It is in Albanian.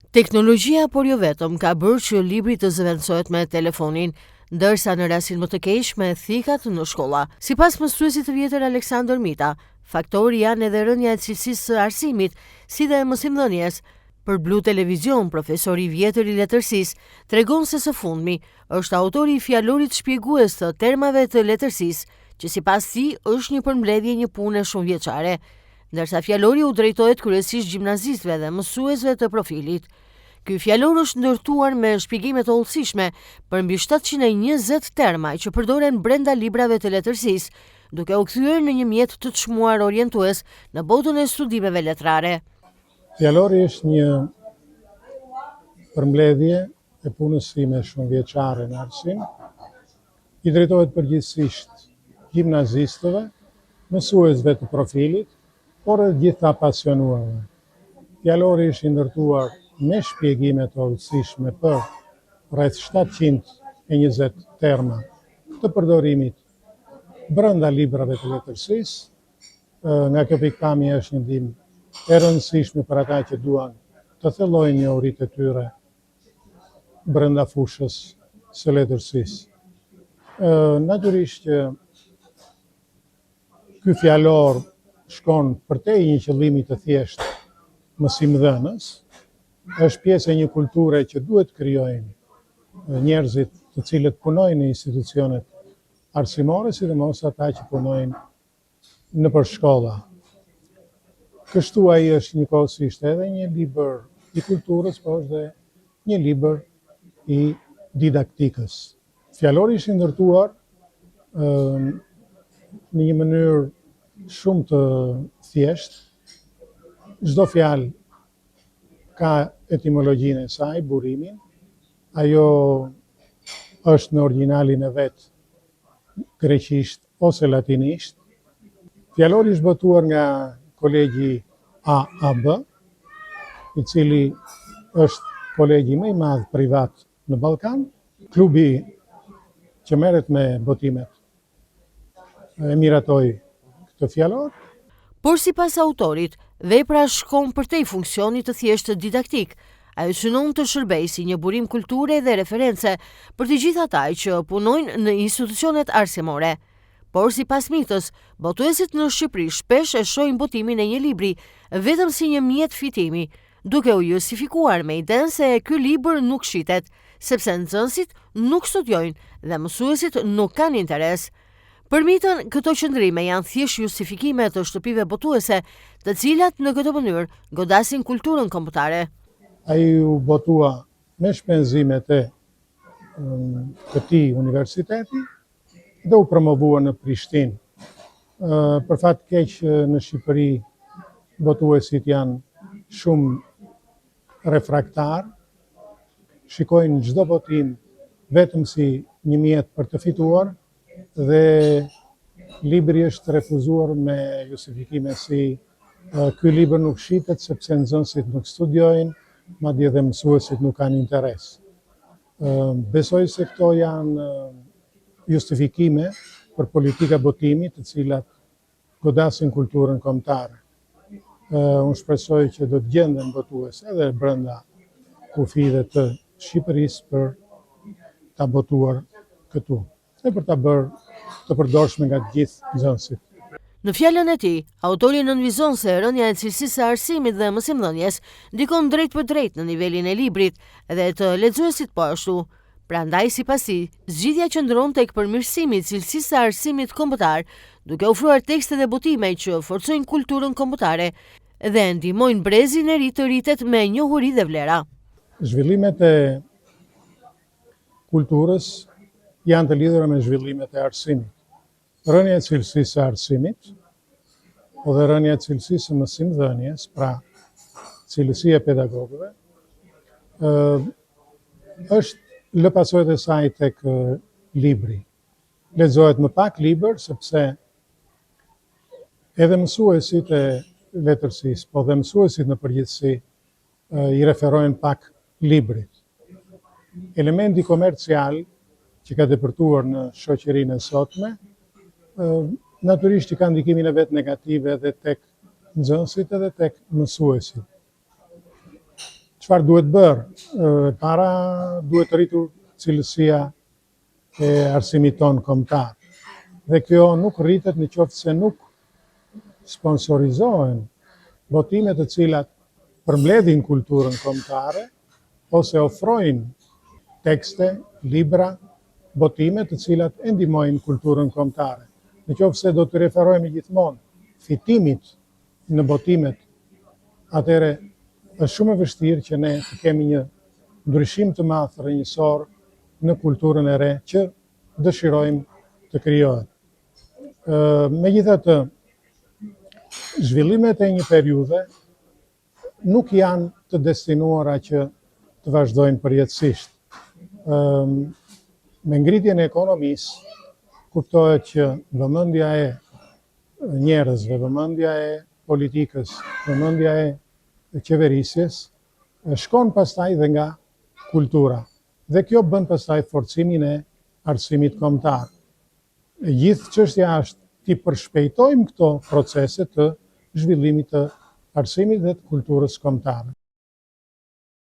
Teknologjia, por jo vetëm, ka bërë që libri të zëvendësohet me telefonin, ndërsa në rastin më të keq me thikat në shkolla. Sipas mësuesit të vjetër Aleksandër Mita, faktori janë edhe rënja e cilësisë së arsimit, si dhe mësimdhënies. Për Blu Televizion, profesori i vjetër i letërsisë tregon se së fundmi është autori i fjalorit shpjegues të termave të letërsisë, që sipas tij është një përmbledhje një pune shumëvjeçare, ndërsa fjalori u drejtohet kryesisht gjimnazistëve dhe mësuesve të profilit. Ky fjalor është ndërtuar me shpjegime të hollësishme për mbi 720 terma që përdoren brenda librave të letërsisë, duke u kthyer në një mjet të çmuar orientues në botën e studimeve letrare. Fjalori është një përmbledhje e punës time shumëvjeçare në arsim, i drejtohet përgjithsisht gjimnazistëve, mësuesve të profilit, por edhe gjitha pasionuarve. Fjalori është i ndërtuar me shpjegime të hollësishme për rreth 720 terma të përdorimit brenda librave të letërsisë. Nga kjo pikpamje është një ndihmë e rëndësishme për ata që duan të thellojnë njohuritë e tyre brenda fushës së letërsisë. Natyrisht që ky fjalor shkon përtej një qëllimi të thjeshtë mësimdhënës, është pjesë e një kulture që duhet krijojnë njerëzit të cilët punojnë në institucionet arsimore, sidomos ata që punojnë nëpër shkolla. Kështu ai është njëkohësisht edhe një libër i kulturës, por është edhe një libër i didaktikës. Fjalori është i ndërtuar në një mënyrë shumë të thjeshtë. Çdo fjalë ka etimologjinë e saj, burimin. Ajo është në origjinalin e vet greqisht ose latinisht. Fjalori është botuar nga kolegji AAB, i cili është kolegji më i madh privat në Ballkan, klubi që merret me botimet e miratoi këtë fjalor. Por sipas autorit, vepra shkon përtej funksionit të thjeshtë didaktik. Ajo synon të shërbejë si një burim kulture dhe reference për të gjithë ata që punojnë në institucionet arsimore. Por sipas Mitës, botuesit në Shqipëri shpesh e shohin botimin e një libri vetëm si një mjet fitimi, duke u justifikuar me idenë se ky libër nuk shitet, sepse nxënësit nuk studiojnë dhe mësuesit nuk kanë interes. Për Mitën, këto qëndrime janë thjesht justifikime të shtëpive botuese, të cilat në këtë mënyrë godasin kulturën kombëtare. Ai u botua me shpenzimet e këtij universiteti dhe u promovua në Prishtinë. Për fat keq në Shqipëri botuesit janë shumë refraktar, shikojnë çdo botim vetëm si një mjet për të fituar, dhe libri është refuzuar me justifikime si ky libër nuk shitet sepse nxënësit nuk studiojnë, madje dhe mësuesit nuk kanë interes. Besoj se këto janë justifikime për politika botimi të cilat godasin kulturën kombëtare. Unë shpresoj që do të gjenden botues edhe brenda kufive të Shqipërisë për ta botuar këtu, e për ta bërë të përdorshme nga të gjithë nxënësit. Në fjalën e tij, autori nënvizon se rënja e cilësisë së arsimit dhe mësimdhënies ndikon drejt për drejt në nivelin e librit dhe të lexuesit po ashtu. Prandaj, sipas tij, zgjidhja qëndron tek përmirësimi i cilësisë së arsimit kombëtar, duke ofruar tekste dhe botime që forcojnë kulturën kombëtare dhe ndihmojnë brezin e ri të rritet me njohuri dhe vlera. Zhvillimet e kulturës janë të lidhura me zhvillimet e arsimit. Rënja e cilësisë së arsimit, dhe rënja e cilësisë së mësimdhënies, pra cilësia e pedagogëve, është lë pasojat e saj tek libri. Lexohet më pak libër, sepse edhe mësuesit e letërsisë, po dhe mësuesit në përgjithësi, i referojnë pak librit. Elementi komercial që ka depërtuar në shoqërinë e sotme, natyrisht i ka ndikimin e vet negative edhe tek nxënësit edhe tek mësuesit. Çfarë duhet bërë? Para duhet rritur cilësia e arsimit tonë kombëtar. Dhe kjo nuk rritet në qoftë se nuk sponsorizohen botime të cilat përmbledhin kulturën kombëtare ose ofrojnë tekste, libra, botime të cilat e ndihmojnë kulturën kombëtare. Në qoftë se do të referohemi gjithmonë fitimit në botimet, atëherë është shumë e vështirë që ne të kemi një ndryshim të madh rrënjësor në kulturën e re që dëshirojmë të krijohet. Megjithatë, zhvillimet e një periudhe nuk janë të destinuara që të vazhdojnë përjetësisht. Me ngritjen e ekonomisë, kuptohet që vëmendja e njerëzve, vëmendja e politikës, vëmendja e qeverisjes shkon pastaj dhe nga kultura. Dhe kjo bën pastaj forcimin e arsimit kombëtar. Gjithë çështja është ti përshpejtojmë këto procese të zhvillimit të arsimit dhe të kulturës kombëtare.